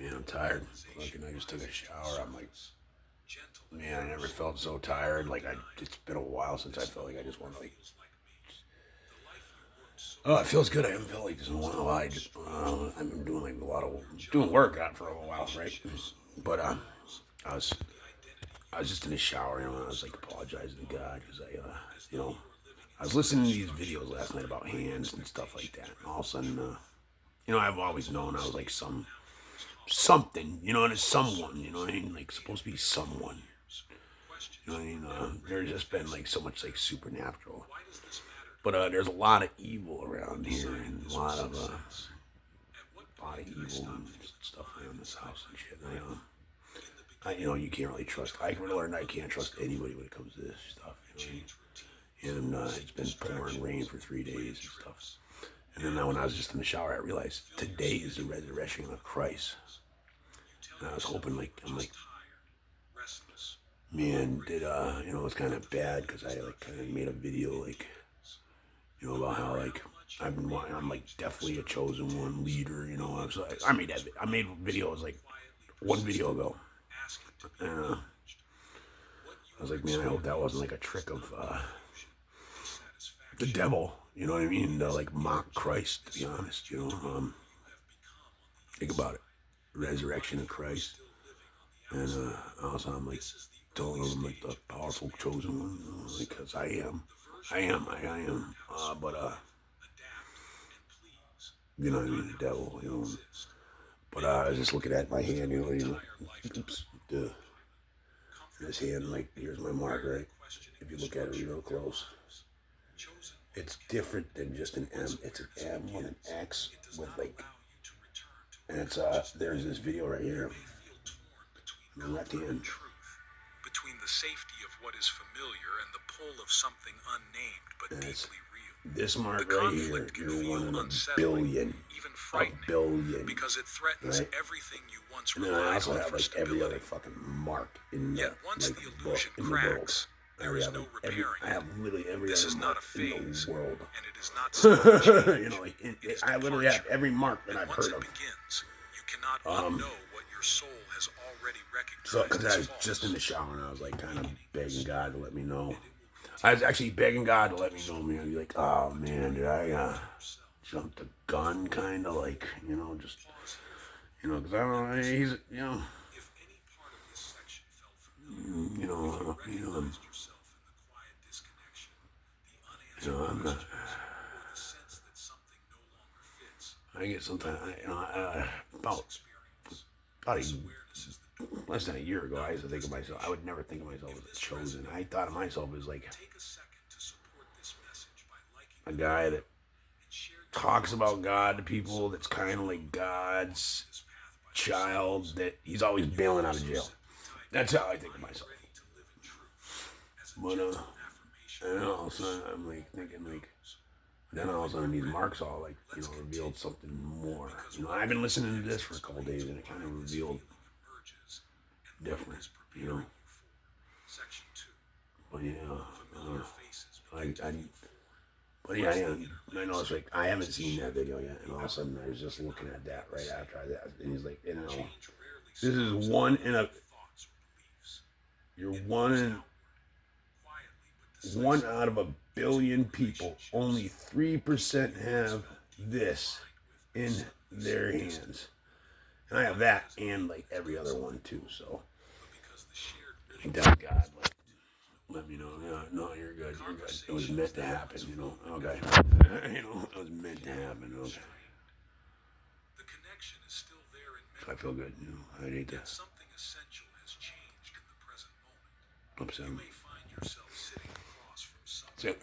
Man, I'm tired. Fucking, I just took a shower. I'm like, man, I never felt so tired. Like, it's been a while since I felt like I just want to, like, oh, it feels good. I haven't felt like this in a while. I've been doing, like, a lot of, doing workout for a while, right? But, I was, I was just in the shower, and I was, like, apologizing to God because you know, I was listening to these videos last night about hands and stuff like that. And all of a sudden, I've always known I was, like, something, and it's someone, you know what I mean? Like, supposed to be someone. You know what I mean? There's just been like so much like supernatural, but there's a lot of evil around here and a lot of evil and stuff around this house and shit. And you can't really trust. I learned I can't trust anybody when it comes to this stuff. You know what I mean? And it's been pouring rain for 3 days and stuff. And then when I was just in the shower, I realized today is the resurrection of Christ. And I was hoping, like, I'm like, man, it's kind of bad because I like kind of made a video like, about how like I'm like definitely a chosen one leader. I made videos like one video ago, and I was like, man, I hope that wasn't like a trick of the devil. You know what I mean? To like mock Christ. To be honest, think about it, resurrection of Christ, and also I'm like telling them like the powerful chosen one, because I am. But what I mean, the devil, But I was just looking at my hand, oops, this hand, like here's my mark, right? If you look at it real close, it's different than just an M. It's an M with an X with like, and it's there's this video right here on the left hand. Between the safety of what is familiar and the pull of something unnamed but deeply real. This mark right here, you're one in a billion. Even frightening, a billion. Because it threatens right? everything you once And relied then I also on have for like stability. every other fucking mark in the, Yet once like, the illusion book, in cracks, the world. there is no repairing. I have literally every This other is mark not a phase, in the world. and it is not sudden change. I literally have every mark that I've once heard it of. begins, you cannot unknow what your soul has already recognized. So, because I was false. just in the shower and I was like kind of begging God to let me know. I was actually begging God to let me know, man. I'd be like, oh man, did I jump the gun, kind of like, just, because I don't know, he's, I'm not. I get sometimes, about less than a year ago, I used to think of myself. I would never think of myself as chosen. I thought of myself as like a guy that talks about God to people. That's kind of like God's child. That he's always bailing out of jail. That's how I think of myself. But and all of a sudden I'm like thinking like. Then all of a sudden these marks all like revealed something more. I've been listening to this for a couple days and it kind of revealed different. But yeah, I know it's like I haven't seen that video yet, and all of a sudden I was just looking at that right after that, and he's like, this is you're one out of a billion people. Only 3% have this in their hands. And I have that and like every other one too, so thank God, let me know. Yeah, no, you're good. It was meant to happen, Okay. It was meant to happen, okay. The connection is still there in So I feel good, I need to something essential has changed in the present moment. upset him. You may find yourself sitting across from someone. That's it.